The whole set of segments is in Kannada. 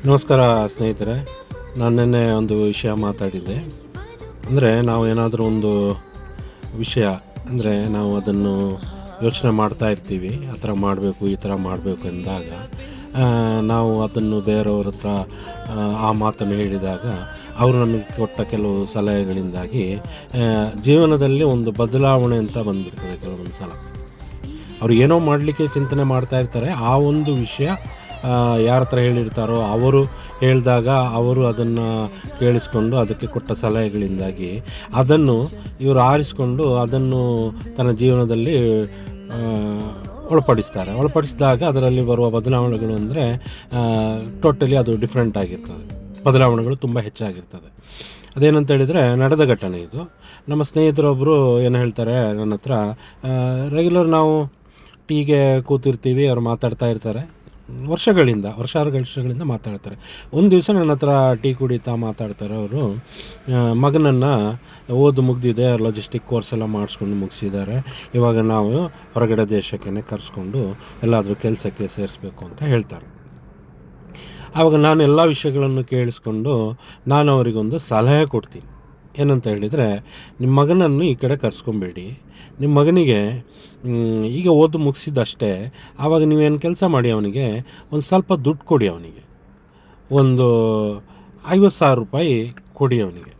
ನಮಸ್ಕಾರ ಸ್ನೇಹಿತರೆ. ನಾನು ನಿನ್ನೆ ಒಂದು ವಿಷಯ ಮಾತಾಡಿದ್ದೆ. ಅಂದರೆ ನಾವು ಏನಾದರೂ ಒಂದು ವಿಷಯ ಅಂದರೆ ನಾವು ಅದನ್ನು ಯೋಚನೆ ಮಾಡ್ತಾ ಇರ್ತೀವಿ, ಆ ಥರ ಮಾಡಬೇಕು ಈ ಥರ ಮಾಡಬೇಕು ಎಂದಾಗ ನಾವು ಅದನ್ನು ಬೇರೆಯವ್ರ ಹತ್ರ ಆ ಮಾತನ್ನು ಹೇಳಿದಾಗ ಅವರು ನಮಗೆ ಕೊಟ್ಟ ಕೆಲವು ಸಲಹೆಗಳಿಂದಾಗಿ ಜೀವನದಲ್ಲಿ ಒಂದು ಬದಲಾವಣೆ ಅಂತ ಬಂದುಬಿಡ್ತದೆ. ಕೆಲವೊಂದು ಸಲ ಅವ್ರು ಏನೋ ಮಾಡಲಿಕ್ಕೆ ಚಿಂತನೆ ಮಾಡ್ತಾ ಇರ್ತಾರೆ, ಆ ಒಂದು ವಿಷಯ ಯಾರ ಹತ್ರ ಹೇಳಿರ್ತಾರೋ ಅವರು ಹೇಳಿದಾಗ ಅವರು ಅದನ್ನು ಕೇಳಿಸ್ಕೊಂಡು ಅದಕ್ಕೆ ಕೊಟ್ಟ ಸಲಹೆಗಳಿಂದಾಗಿ ಅದನ್ನು ಇವರು ಆರಿಸ್ಕೊಂಡು ಅದನ್ನು ತನ್ನ ಜೀವನದಲ್ಲಿ ಒಳಪಡಿಸಿದಾಗ ಅದರಲ್ಲಿ ಬರುವ ಬದಲಾವಣೆಗಳು ಅಂದರೆ ಟೋಟಲಿ ಅದು ಡಿಫ್ರೆಂಟ್ ಆಗಿರ್ತದೆ. ಬದಲಾವಣೆಗಳು ತುಂಬ ಹೆಚ್ಚಾಗಿರ್ತದೆ. ಅದೇನಂತ ಹೇಳಿದರೆ ನಡೆದ ಘಟನೆ ಇದು. ನಮ್ಮ ಸ್ನೇಹಿತರೊಬ್ಬರು ಏನು ಹೇಳ್ತಾರೆ ನನ್ನ ಹತ್ರ, ರೆಗ್ಯುಲರ್ ನಾವು ಟೀಗೆ ಕೂತಿರ್ತೀವಿ, ಅವ್ರು ಮಾತಾಡ್ತಾ ಇರ್ತಾರೆ, ವರ್ಷಗಳಿಂದ ಮಾತಾಡ್ತಾರೆ. ಒಂದು ದಿವಸ ನನ್ನ ಹತ್ರ ಟೀ ಕುಡಿತಾ ಮಾತಾಡ್ತಾರೆ. ಅವರು ಮಗನನ್ನು ಓದು ಮುಗಿದಿದೆ, ಲಾಜಿಸ್ಟಿಕ್ ಕೋರ್ಸ್ ಎಲ್ಲ ಮಾಡಿಸ್ಕೊಂಡು ಮುಗಿಸಿದ್ದಾರೆ, ಇವಾಗ ನಾವು ಹೊರಗಡೆ ದೇಶಕ್ಕೆ ಕರೆಸ್ಕೊಂಡು ಎಲ್ಲಾದರೂ ಕೆಲಸಕ್ಕೆ ಸೇರಿಸ್ಬೇಕು ಅಂತ ಹೇಳ್ತಾರೆ. ಆವಾಗ ನಾನು ಎಲ್ಲ ವಿಷಯಗಳನ್ನು ಕೇಳಿಸ್ಕೊಂಡು ನಾನು ಅವರಿಗೊಂದು ಸಲಹೆ ಕೊಡ್ತೀನಿ. ಏನಂತ ಹೇಳಿದರೆ, ನಿಮ್ಮ ಮಗನನ್ನು ಈ ಕಡೆ ಕರ್ಸ್ಕೊಬೇಡಿ, ನಿಮ್ಮ ಮಗನಿಗೆ ಈಗ ಓದು ಮುಗಿಸಿದಷ್ಟೇ, ಆವಾಗ ನೀವೇನು ಕೆಲಸ ಮಾಡಿ, ಅವನಿಗೆ ಒಂದು ಸ್ವಲ್ಪ ದುಡ್ಡು ಕೊಡಿ, ಅವನಿಗೆ ಒಂದು 50,000 ರೂಪಾಯಿ ಕೊಡಿ ಅವನಿಗೆ.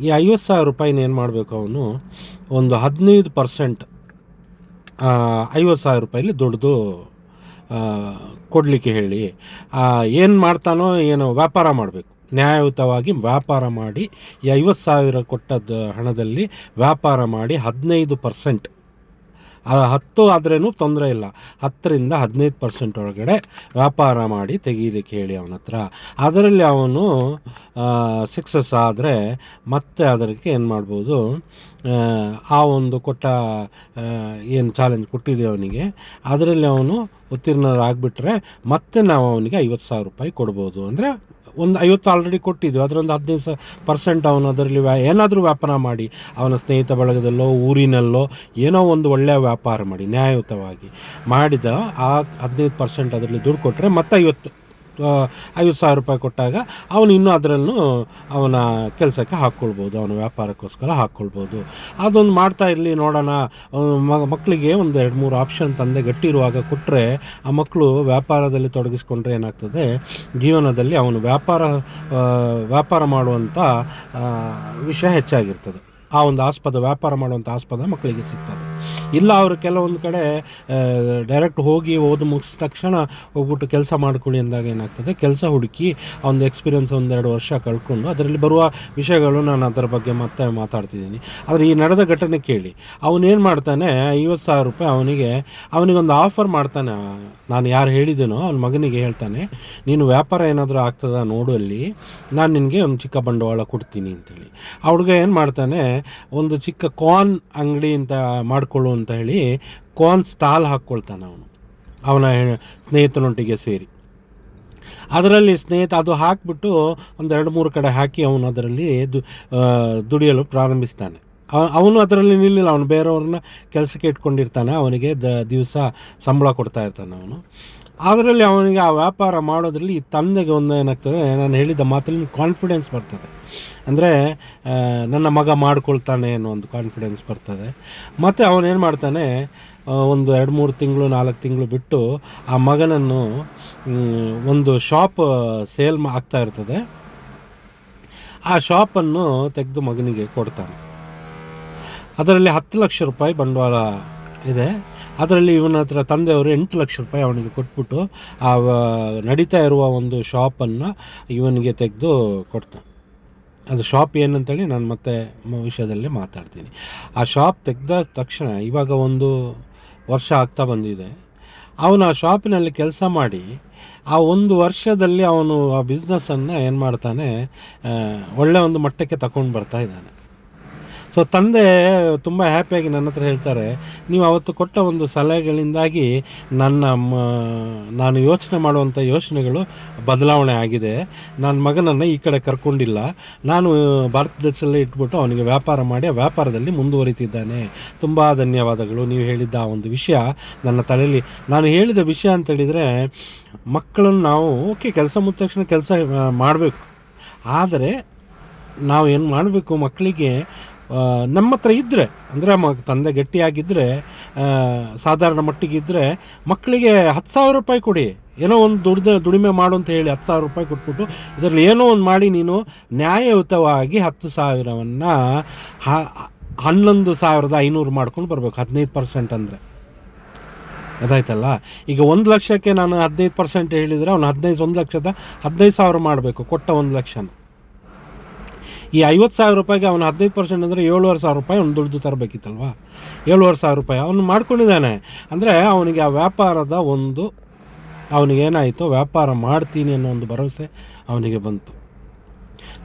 ಈ 50,000 ರೂಪಾಯಿನ ಏನು ಮಾಡಬೇಕು, ಅವನು ಒಂದು 15% 50,000 ರೂಪಾಯಿಲಿ ದುಡ್ದು ಕೊಡಲಿಕ್ಕೆ ಹೇಳಿ. ಏನು ಮಾಡ್ತಾನೋ ಏನೋ ವ್ಯಾಪಾರ ಮಾಡಬೇಕು, ನ್ಯಾಯಯುತವಾಗಿ ವ್ಯಾಪಾರ ಮಾಡಿ ಈ 50,000 ಕೊಟ್ಟದ್ದು ಹಣದಲ್ಲಿ ವ್ಯಾಪಾರ ಮಾಡಿ 15%, 10 ಆದ್ರೂ ತೊಂದರೆ ಇಲ್ಲ, 10ರಿಂದ 15% ಒಳಗಡೆ ವ್ಯಾಪಾರ ಮಾಡಿ ತೆಗೀಲಿಕ್ಕೆ ಹೇಳಿ ಅವನ ಹತ್ರ. ಅದರಲ್ಲಿ ಅವನು ಸಕ್ಸಸ್ ಆದರೆ ಮತ್ತೆ ಅದಕ್ಕೆ ಏನು ಮಾಡ್ಬೋದು, ಆ ಒಂದು ಕೊಟ್ಟ ಏನು ಚಾಲೆಂಜ್ ಕೊಟ್ಟಿದೆ ಅವನಿಗೆ, ಅದರಲ್ಲಿ ಅವನು ಉತ್ತೀರ್ಣರಾಗಿಬಿಟ್ರೆ ಮತ್ತೆ ನಾವು ಅವನಿಗೆ 50,000 ರೂಪಾಯಿ ಕೊಡ್ಬೋದು. ಅಂದರೆ ಒಂದು 50 ಆಲ್ರೆಡಿ ಕೊಟ್ಟಿದ್ದು, ಅದರೊಂದು 15% ಅವನು ಅದರಲ್ಲಿ ಏನಾದರೂ ವ್ಯಾಪಾರ ಮಾಡಿ, ಅವನ ಸ್ನೇಹಿತ ಬಳಗದಲ್ಲೋ ಊರಿನಲ್ಲೋ ಏನೋ ಒಂದು ಒಳ್ಳೆಯ ವ್ಯಾಪಾರ ಮಾಡಿ ನ್ಯಾಯಯುತವಾಗಿ ಮಾಡಿದ ಆ 15% ಅದರಲ್ಲಿ ದುಡ್ಡು ಕೊಟ್ಟರೆ ಮತ್ತೆ 50,000 ರೂಪಾಯಿ ಕೊಟ್ಟಾಗ ಅವನು ಇನ್ನೂ ಅದರಲ್ಲೂ ಅವನ ಕೆಲಸಕ್ಕೆ ಹಾಕ್ಕೊಳ್ಬೋದು, ಅವನ ವ್ಯಾಪಾರಕ್ಕೋಸ್ಕರ ಹಾಕ್ಕೊಳ್ಬೋದು. ಅದೊಂದು ಮಾಡ್ತಾ ಇರಲಿ, ನೋಡೋಣ. ಮಕ್ಕಳಿಗೆ ಒಂದು 2-3 ಆಪ್ಷನ್ ತಂದೆ ಗಟ್ಟಿರುವಾಗ ಕೊಟ್ಟರೆ ಆ ಮಕ್ಕಳು ವ್ಯಾಪಾರದಲ್ಲಿ ತೊಡಗಿಸ್ಕೊಂಡ್ರೆ ಏನಾಗ್ತದೆ, ಜೀವನದಲ್ಲಿ ಅವನು ವ್ಯಾಪಾರ ಮಾಡುವಂಥ ವಿಷಯ ಹೆಚ್ಚಾಗಿರ್ತದೆ. ಆ ಒಂದು ವ್ಯಾಪಾರ ಮಾಡುವಂಥ ಆಸ್ಪದ ಮಕ್ಕಳಿಗೆ ಸಿಗ್ತದೆ. ಇಲ್ಲ ಅವರು ಕೆಲವೊಂದು ಕಡೆ ಡೈರೆಕ್ಟ್ ಹೋಗಿ ಓದು ಮುಗಿಸಿದ ತಕ್ಷಣ ಹೋಗ್ಬಿಟ್ಟು ಕೆಲಸ ಮಾಡ್ಕೊಳ್ಳಿ ಅಂದಾಗ ಏನಾಗ್ತದೆ, ಕೆಲಸ ಹುಡುಕಿ ಒಂದು ಎಕ್ಸ್ಪೀರಿಯನ್ಸ್ 1-2 ವರ್ಷ ಕಳ್ಕೊಂಡು ಅದರಲ್ಲಿ ಬರುವ ವಿಷಯಗಳು ನಾನು ಅದರ ಬಗ್ಗೆ ಮತ್ತೆ ಮಾತಾಡ್ತಿದ್ದೀನಿ. ಆದರೆ ಈ ನಡೆದ ಘಟನೆ ಕೇಳಿ, ಅವನೇನು ಮಾಡ್ತಾನೆ, 50,000 ರೂಪಾಯಿ ಅವನಿಗೊಂದು ಆಫರ್ ಮಾಡ್ತಾನೆ. ನಾನು ಯಾರು ಹೇಳಿದ್ದೀನೋ ಅವನ ಮಗನಿಗೆ ಹೇಳ್ತಾನೆ, ನೀನು ವ್ಯಾಪಾರ ಏನಾದರೂ ಆಗ್ತದ ನೋಡು, ಅಲ್ಲಿ ನಾನು ನಿನಗೆ ಒಂದು ಚಿಕ್ಕ ಬಂಡವಾಳ ಕೊಡ್ತೀನಿ ಅಂತೇಳಿ. ಆ ಹುಡುಗ ಏನು ಮಾಡ್ತಾನೆ, ಒಂದು ಚಿಕ್ಕ ಕಾರ್ನ್ ಅಂಗಡಿ ಅಂತ ಮಾಡಿಕೊಳ್ಳು ಅಂತ ಹೇಳಿ ಕಾರ್ನ್ ಸ್ಟಾಲ್ ಹಾಕ್ಕೊಳ್ತಾನೆ ಅವನ ಸ್ನೇಹಿತನೊಟ್ಟಿಗೆ ಸೇರಿ. ಅದರಲ್ಲಿ ಅದು ಹಾಕಿಬಿಟ್ಟು ಒಂದು 2-3 ಕಡೆ ಹಾಕಿ ಅವನು ಅದರಲ್ಲಿ ದುಡಿಯಲು ಪ್ರಾರಂಭಿಸ್ತಾನೆ. ಅವನು ಅದರಲ್ಲಿ ನಿಲ್ಲಿಲ್ಲ, ಅವನು ಬೇರೆಯವ್ರನ್ನ ಕೆಲಸಕ್ಕೆ ಇಟ್ಕೊಂಡಿರ್ತಾನೆ, ಅವನಿಗೆ ದಿವಸ ಸಂಬಳ ಕೊಡ್ತಾ ಇರ್ತಾನೆ ಅವನು. ಅದರಲ್ಲಿ ಅವನಿಗೆ ಆ ವ್ಯಾಪಾರ ಮಾಡೋದ್ರಲ್ಲಿ ಈ ತಂದೆಗೆ ಒಂದು ಏನಾಗ್ತದೆ, ನಾನು ಹೇಳಿದ ಮಾತಲ್ಲಿ ಕಾನ್ಫಿಡೆನ್ಸ್ ಬರ್ತದೆ. ಅಂದರೆ ನನ್ನ ಮಗ ಮಾಡ್ಕೊಳ್ತಾನೆ ಅನ್ನೋ ಒಂದು ಕಾನ್ಫಿಡೆನ್ಸ್ ಬರ್ತದೆ. ಮತ್ತು ಅವನೇನು ಮಾಡ್ತಾನೆ, ಒಂದು 2-3 ತಿಂಗಳು 4 ತಿಂಗಳು ಬಿಟ್ಟು ಆ ಮಗನನ್ನು ಒಂದು ಶಾಪ್ ಸೇಲ್ ಆಗ್ತಾ ಇರ್ತದೆ, ಆ ಶಾಪನ್ನು ತೆಗೆದು ಮಗನಿಗೆ ಕೊಡ್ತಾನೆ. ಅದರಲ್ಲಿ 10 ಲಕ್ಷ ರೂಪಾಯಿ ಬಂಡವಾಳ ಇದೆ. ಅದರಲ್ಲಿ ಇವನ ಹತ್ರ ತಂದೆಯವರು 8 ಲಕ್ಷ ರೂಪಾಯಿ ಅವನಿಗೆ ಕೊಟ್ಬಿಟ್ಟು ಆ ನಡೀತಾ ಇರುವ ಒಂದು ಶಾಪನ್ನು ಇವನಿಗೆ ತೆಗೆದು ಕೊಡ್ತಾನೆ. ಅದು ಶಾಪ್ ಏನಂತೇಳಿ ನಾನು ಮತ್ತೆ ವಿಷಯದಲ್ಲಿ ಮಾತಾಡ್ತೀನಿ. ಆ ಶಾಪ್ ತೆಗೆದ ತಕ್ಷಣ ಇವಾಗ 1 ವರ್ಷ ಆಗ್ತಾ ಬಂದಿದೆ. ಅವನು ಆ ಶಾಪಿನಲ್ಲಿ ಕೆಲಸ ಮಾಡಿ ಆ 1 ವರ್ಷದಲ್ಲಿ ಅವನು ಆ ಬಿಸ್ನೆಸ್ಸನ್ನು ಏನು ಮಾಡ್ತಾನೆ, ಒಳ್ಳೆಯ ಒಂದು ಮಟ್ಟಕ್ಕೆ ತಗೊಂಡು ಬರ್ತಾ ಇದ್ದಾನೆ. ಸೊ ತಂದೆ ತುಂಬ ಹ್ಯಾಪಿಯಾಗಿ ನನ್ನ ಹತ್ರ ಹೇಳ್ತಾರೆ, ನೀವು ಅವತ್ತು ಕೊಟ್ಟ ಒಂದು ಸಲಹೆಗಳಿಂದಾಗಿ ನಾನು ಯೋಚನೆ ಮಾಡುವಂಥ ಯೋಚನೆಗಳು ಬದಲಾವಣೆ ಆಗಿದೆ. ನನ್ನ ಮಗನನ್ನು ಈ ಕಡೆ ಕರ್ಕೊಂಡಿಲ್ಲ, ನಾನು ಭಾರತ ದೇಶದಲ್ಲೇ ಇಟ್ಬಿಟ್ಟು ಅವನಿಗೆ ವ್ಯಾಪಾರ ಮಾಡಿ ಆ ವ್ಯಾಪಾರದಲ್ಲಿ ಮುಂದುವರಿತಿದ್ದಾನೆ. ತುಂಬ ಧನ್ಯವಾದಗಳು. ನೀವು ಹೇಳಿದ್ದ ಆ ಒಂದು ವಿಷಯ ನನ್ನ ತಲೆಯಲ್ಲಿ, ನಾನು ಹೇಳಿದ ವಿಷಯ ಅಂತೇಳಿದರೆ, ಮಕ್ಕಳನ್ನು ನಾವು ಓಕೆ ಕೆಲಸ ಮುಗಿದ ತಕ್ಷಣ ಕೆಲಸ ಮಾಡಬೇಕು, ಆದರೆ ನಾವು ಏನು ಮಾಡಬೇಕು, ಮಕ್ಕಳಿಗೆ ನಮ್ಮ ಹತ್ರ ಇದ್ದರೆ, ಅಂದರೆ ತಂದೆ ಗಟ್ಟಿಯಾಗಿದ್ದರೆ, ಸಾಧಾರಣ ಮಟ್ಟಿಗಿದ್ದರೆ, ಮಕ್ಕಳಿಗೆ 10,000 ರೂಪಾಯಿ ಕೊಡಿ, ಏನೋ ಒಂದು ದುಡಿಮೆ ಮಾಡು ಅಂತ ಹೇಳಿ 10,000 ರೂಪಾಯಿ ಕೊಟ್ಬಿಟ್ಟು ಇದರಲ್ಲಿ ಏನೋ ಒಂದು ಮಾಡಿ ನೀನು ನ್ಯಾಯಯುತವಾಗಿ 10,000ವನ್ನು 11,500 ಮಾಡ್ಕೊಂಡು ಬರಬೇಕು. 15% ಅಂದರೆ ಅದಾಯ್ತಲ್ಲ. ಈಗ 1,00,000ಕ್ಕೆ ನಾನು 15% ಹೇಳಿದರೆ ಅವನು 1 ಲಕ್ಷದ 15,000 ಮಾಡಬೇಕು, ಕೊಟ್ಟ 1,00,000. ಈ 50,000 ರೂಪಾಯಿಗೆ ಅವನು 15% ಅಂದರೆ 7,500 ರೂಪಾಯಿ ಅವ್ನು ದುಡ್ದು ತರಬೇಕಿತ್ತಲ್ವ. 7,500 ರೂಪಾಯಿ ಅವನು ಮಾಡ್ಕೊಂಡಿದ್ದಾನೆ. ಅಂದರೆ ಅವನಿಗೆ ಆ ವ್ಯಾಪಾರದ ಅವನಿಗೇನಾಯಿತು, ವ್ಯಾಪಾರ ಮಾಡ್ತೀನಿ ಅನ್ನೋ ಒಂದು ಭರವಸೆ ಅವನಿಗೆ ಬಂತು,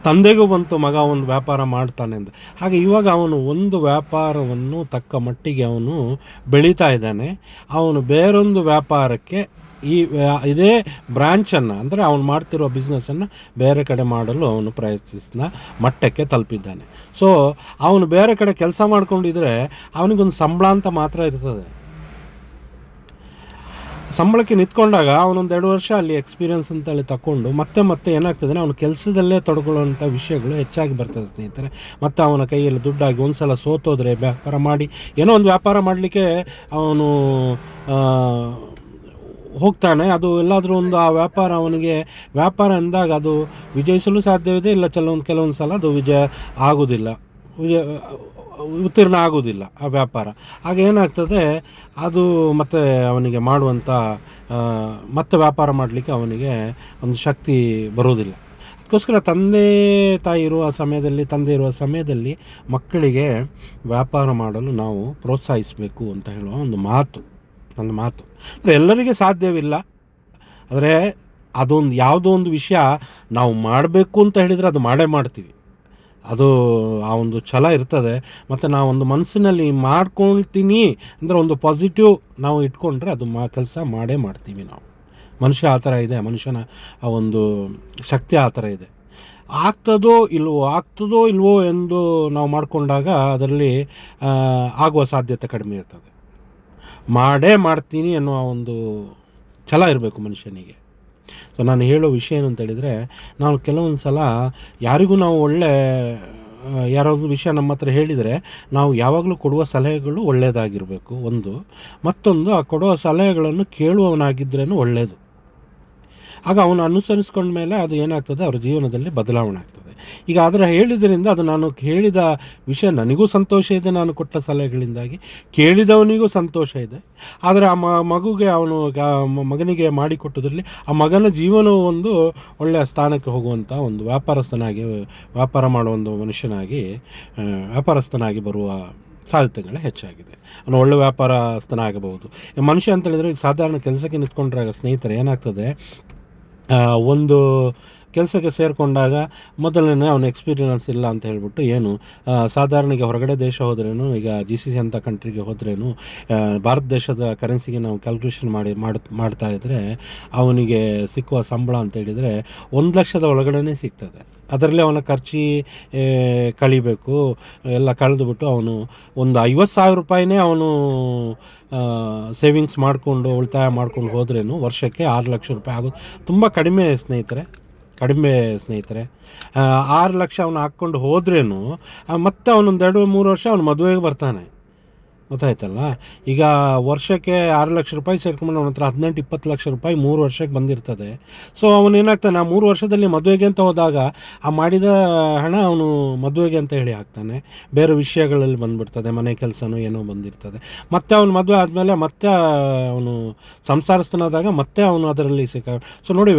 ತಂದೆಗೂ ಬಂತು, ಮಗ ಒಂದು ವ್ಯಾಪಾರ ಮಾಡ್ತಾನೆ ಅಂತ. ಹಾಗೆ ಇವಾಗ ಅವನು ಒಂದು ವ್ಯಾಪಾರವನ್ನು ತಕ್ಕ ಮಟ್ಟಿಗೆ ಅವನು ಬೆಳೀತಾ ಇದ್ದಾನೆ. ಅವನು ಬೇರೊಂದು ವ್ಯಾಪಾರಕ್ಕೆ ಇದೇ ಬ್ರ್ಯಾಂಚನ್ನು, ಅಂದರೆ ಅವನು ಮಾಡ್ತಿರೋ ಬಿಸ್ನೆಸ್ಸನ್ನು ಬೇರೆ ಕಡೆ ಮಾಡಲು ಅವನು ಪ್ರಯತ್ನಿಸಿದ ಮಟ್ಟಕ್ಕೆ ತಲುಪಿದ್ದಾನೆ. ಸೊ ಅವನು ಬೇರೆ ಕಡೆ ಕೆಲಸ ಮಾಡ್ಕೊಂಡಿದ್ರೆ ಅವನಿಗೊಂದು ಸಂಬಳ ಅಂತ ಮಾತ್ರ ಇರ್ತದೆ. ಸಂಬಳಕ್ಕೆ ನಿಂತ್ಕೊಂಡಾಗ ಅವನೊಂದು 2 ವರ್ಷ ಅಲ್ಲಿ ಎಕ್ಸ್ಪೀರಿಯನ್ಸ್ ಅಂತೇಳಿ ತಗೊಂಡು ಮತ್ತೆ ಏನಾಗ್ತದೆ, ಅವನು ಕೆಲಸದಲ್ಲೇ ತೊಡಗೊಳ್ಳುವಂಥ ವಿಷಯಗಳು ಹೆಚ್ಚಾಗಿ ಬರ್ತದೆ ಸ್ನೇಹಿತರೆ. ಮತ್ತು ಅವನ ಕೈಯಲ್ಲಿ ದುಡ್ಡಾಗಿ ಒಂದು ಸಲ ಸೋತೋದ್ರೆ ವ್ಯಾಪಾರ ಮಾಡಿ ಏನೋ ಒಂದು ವ್ಯಾಪಾರ ಮಾಡಲಿಕ್ಕೆ ಅವನು ಹೋಗ್ತಾನೆ. ಅದು ಎಲ್ಲಾದರೂ ಒಂದು ಆ ವ್ಯಾಪಾರ ಅವನಿಗೆ ವ್ಯಾಪಾರ ಅಂದಾಗ ಅದು ವಿಜಯಿಸಲು ಸಾಧ್ಯವಿದೆ, ಇಲ್ಲ ಕೆಲವೊಂದು ಸಲ ಅದು ವಿಜಯ ಆಗೋದಿಲ್ಲ, ಉತ್ತೀರ್ಣ ಆಗೋದಿಲ್ಲ ಆ ವ್ಯಾಪಾರ. ಆಗ ಏನಾಗ್ತದೆ, ಅದು ಮತ್ತು ಅವನಿಗೆ ಮಾಡುವಂಥ ಮತ್ತೆ ವ್ಯಾಪಾರ ಮಾಡಲಿಕ್ಕೆ ಅವನಿಗೆ ಒಂದು ಶಕ್ತಿ ಬರೋದಿಲ್ಲ. ಅದಕ್ಕೋಸ್ಕರ ತಂದೆ ಇರುವ ಸಮಯದಲ್ಲಿ ಮಕ್ಕಳಿಗೆ ವ್ಯಾಪಾರ ಮಾಡಲು ನಾವು ಪ್ರೋತ್ಸಾಹಿಸಬೇಕು ಅಂತ ಹೇಳುವ ಒಂದು ನನ್ನ ಮಾತು. ಅಂದರೆ ಎಲ್ಲರಿಗೆ ಸಾಧ್ಯವಿಲ್ಲ, ಆದರೆ ಯಾವುದೋ ಒಂದು ವಿಷಯ ನಾವು ಮಾಡಬೇಕು ಅಂತ ಹೇಳಿದರೆ ಅದು ಮಾಡ್ತೀವಿ. ಅದು ಆ ಒಂದು ಛಲ ಇರ್ತದೆ. ಮತ್ತು ನಾವೊಂದು ಮನಸ್ಸಿನಲ್ಲಿ ಮಾಡ್ಕೊಳ್ತೀನಿ ಅಂದರೆ ಒಂದು ಪಾಸಿಟಿವ್ ನಾವು ಇಟ್ಕೊಂಡ್ರೆ ಅದು ಕೆಲಸ ಮಾಡ್ತೀವಿ ನಾವು. ಮನುಷ್ಯ ಆ ಥರ ಇದೆ, ಮನುಷ್ಯನ ಆ ಒಂದು ಶಕ್ತಿ ಆ ಥರ ಇದೆ. ಆಗ್ತದೋ ಇಲ್ವೋ ಎಂದು ನಾವು ಮಾಡಿಕೊಂಡಾಗ ಅದರಲ್ಲಿ ಆಗುವ ಸಾಧ್ಯತೆ ಕಡಿಮೆ ಇರ್ತದೆ. ಮಾಡ್ತೀನಿ ಅನ್ನುವ ಒಂದು ಛಲ ಇರಬೇಕು ಮನುಷ್ಯನಿಗೆ. ಸೊ ನಾನು ಹೇಳೋ ವಿಷಯ ಏನು ಅಂತೇಳಿದರೆ, ನಾವು ಕೆಲವೊಂದು ಸಲ ಯಾರಿಗೂ ನಾವು ಯಾರಾದರೂ ವಿಷಯ ನಮ್ಮ ಹತ್ರ ಹೇಳಿದರೆ ನಾವು ಯಾವಾಗಲೂ ಕೊಡುವ ಸಲಹೆಗಳು ಒಳ್ಳೆಯದಾಗಿರಬೇಕು ಒಂದು. ಮತ್ತೊಂದು, ಆ ಕೊಡುವ ಸಲಹೆಗಳನ್ನು ಕೇಳುವವನಾಗಿದ್ದರೇನು ಒಳ್ಳೆಯದು. ಆಗ ಅವನು ಅನುಸರಿಸ್ಕೊಂಡ ಮೇಲೆ ಅದು ಏನಾಗ್ತದೆ, ಅವರ ಜೀವನದಲ್ಲಿ ಬದಲಾವಣೆ ಆಗ್ತದೆ. ಈಗ ಅದರ ಹೇಳಿದ್ರಿಂದ ಅದು ನಾನು ಹೇಳಿದ ವಿಷಯ ನನಗೂ ಸಂತೋಷ ಇದೆ, ನಾನು ಕೊಟ್ಟ ಸಲಹೆಗಳಿಂದಾಗಿ ಕೇಳಿದವನಿಗೂ ಸಂತೋಷ ಇದೆ. ಆದರೆ ಆ ಮಗನಿಗೆ ಮಾಡಿಕೊಟ್ಟದ್ರಲ್ಲಿ ಆ ಮಗನ ಜೀವನವು ಒಂದು ಒಳ್ಳೆಯ ಸ್ಥಾನಕ್ಕೆ ಹೋಗುವಂಥ ಒಂದು ವ್ಯಾಪಾರ ಮಾಡುವ ಒಂದು ವ್ಯಾಪಾರಸ್ಥನಾಗಿ ಬರುವ ಸಾಧ್ಯತೆಗಳೇ ಹೆಚ್ಚಾಗಿದೆ. ಅವನು ಒಳ್ಳೆ ವ್ಯಾಪಾರಸ್ಥನ ಆಗಬಹುದು. ಮನುಷ್ಯ ಅಂತ ಹೇಳಿದರೆ ಸಾಧಾರಣ ಕೆಲಸಕ್ಕೆ ನಿಂತ್ಕೊಂಡ್ರಾಗ ಸ್ನೇಹಿತರೆ ಏನಾಗ್ತದೆ, ಒಂದು ಕೆಲಸಕ್ಕೆ ಸೇರಿಕೊಂಡಾಗ ಮೊದಲನೇ ಅವನ ಎಕ್ಸ್ಪೀರಿಯನ್ಸ್ ಇಲ್ಲ ಅಂತ ಹೇಳ್ಬಿಟ್ಟು ಸಾಧಾರಣ ಈಗ ಹೊರಗಡೆ ದೇಶ ಹೋದ್ರೇನು, ಈಗ GCC ಅಂತ ಕಂಟ್ರಿಗೆ ಹೋದ್ರೇನು, ಭಾರತ ದೇಶದ ಕರೆನ್ಸಿಗೆ ನಾವು ಕ್ಯಾಲ್ಕುಲೇಷನ್ ಮಾಡ್ತಾ ಇದ್ದರೆ ಅವನಿಗೆ ಸಿಕ್ಕುವ ಸಂಬಳ ಅಂತ ಹೇಳಿದರೆ 1,00,000 ಒಳಗಡೆ ಸಿಗ್ತದೆ. ಅದರಲ್ಲಿ ಅವನ ಖರ್ಚು ಕಳಿಬೇಕು, ಎಲ್ಲ ಕಳೆದುಬಿಟ್ಟು ಅವನು ಒಂದು 50,000 ರೂಪಾಯಿನೇ ಅವನು ಸೇವಿಂಗ್ಸ್ ಮಾಡಿಕೊಂಡು ಉಳಿತಾಯ ಮಾಡ್ಕೊಂಡು ಹೋದ್ರೇನು ವರ್ಷಕ್ಕೆ 6,00,000 ರೂಪಾಯಿ ಆಗೋದು ತುಂಬ ಕಡಿಮೆ ಸ್ನೇಹಿತರೆ. 6,00,000 ಅವನು ಹಾಕ್ಕೊಂಡು ಹೋದ್ರೇನು ಮತ್ತೆ ಅವನೊಂದು 2-3 ವರ್ಷ ಅವನು ಮದುವೆಗೆ ಬರ್ತಾನೆ, ಗೊತ್ತಾಯ್ತಲ್ಲ. ಈಗ ವರ್ಷಕ್ಕೆ 6,00,000 ರೂಪಾಯಿ ಸೇರ್ಕೊಂಡು ಅವನ ಹತ್ರ 18-20 ಲಕ್ಷ ರೂಪಾಯಿ 3 ವರ್ಷಕ್ಕೆ ಬಂದಿರ್ತದೆ. ಸೊ ಅವನೇನಾಗ್ತಾನೆ, ಆ 3 ವರ್ಷದಲ್ಲಿ ಮದುವೆಗೆ ಅಂತ ಹೋದಾಗ ಆ ಮಾಡಿದ ಹಣ ಅವನು ಮದುವೆಗೆ ಅಂತ ಹೇಳಿ ಹಾಕ್ತಾನೆ, ಬೇರೆ ವಿಷಯಗಳಲ್ಲಿ ಬಂದುಬಿಡ್ತದೆ, ಮನೆ ಕೆಲಸನೂ ಏನೋ ಬಂದಿರ್ತದೆ. ಮತ್ತೆ ಅವನು ಮದುವೆ ಆದಮೇಲೆ ಮತ್ತೆ ಅವನು ಸಂಸಾರಸ್ಥನಾದಾಗ ಮತ್ತೆ ಅವನು ಅದರಲ್ಲಿ ಸೊ ನೋಡಿ,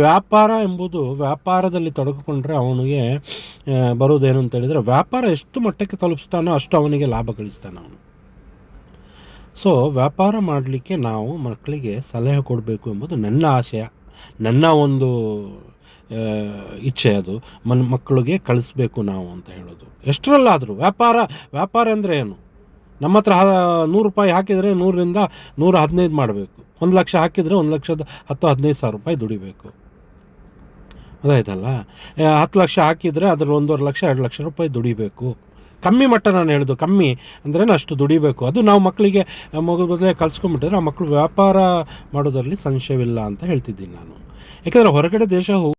ವ್ಯಾಪಾರದಲ್ಲಿ ತೊಡಗಿಕೊಂಡ್ರೆ ಅವನಿಗೆ ಬರೋದೇನು ಅಂತೇಳಿದರೆ, ವ್ಯಾಪಾರ ಎಷ್ಟು ಮಟ್ಟಕ್ಕೆ ತಲುಪಿಸ್ತಾನೋ ಅಷ್ಟು ಅವನಿಗೆ ಲಾಭ ಗಳಿಸ್ತಾನೆ ಅವನು. ಸೊ ವ್ಯಾಪಾರ ಮಾಡಲಿಕ್ಕೆ ನಾವು ಮಕ್ಕಳಿಗೆ ಸಲಹೆ ಕೊಡಬೇಕು ಎಂಬುದು ನನ್ನ ಆಶಯ, ನನ್ನ ಒಂದು ಇಚ್ಛೆ ಅದು ಮಕ್ಕಳಿಗೆ ಕಳಿಸ್ಬೇಕು ನಾವು ಅಂತ ಹೇಳೋದು. ಎಷ್ಟರಲ್ಲಾದರೂ ವ್ಯಾಪಾರ ಅಂದರೆ ಏನು? ನಮ್ಮ ಹತ್ರ 100 ರೂಪಾಯಿ ಹಾಕಿದರೆ 100ರಿಂದ 115 ಮಾಡಬೇಕು. 1 ಲಕ್ಷ ಹಾಕಿದರೆ 1,10,15,000 ರೂಪಾಯಿ ದುಡಿಬೇಕು. ಅದಾಯ್ತಲ್ಲ. 10 ಲಕ್ಷ ಹಾಕಿದರೆ ಅದ್ರ 1.5 ಲಕ್ಷ 2 ಲಕ್ಷ ರೂಪಾಯಿ ದುಡಿಬೇಕು. ಕಮ್ಮಿ ಮಟ್ಟ ನಾನು ಹೇಳೋದು, ಕಮ್ಮಿ ಅಂದರೆ ಅಷ್ಟು ದುಡಿಬೇಕು. ಅದು ನಾವು ಮಕ್ಕಳಿಗೆ ಮೊದಲೇ ಕಲಿಸ್ಕೊಂಡ್ಬಿಟ್ಟಿದ್ರೆ ಆ ಮಕ್ಕಳು ವ್ಯಾಪಾರ ಮಾಡೋದರಲ್ಲಿ ಸಂಶಯವಿಲ್ಲ ಅಂತ ಹೇಳ್ತಿದ್ದೀನಿ ನಾನು. ಯಾಕೆಂದರೆ ಹೊರಗಡೆ ದೇಶ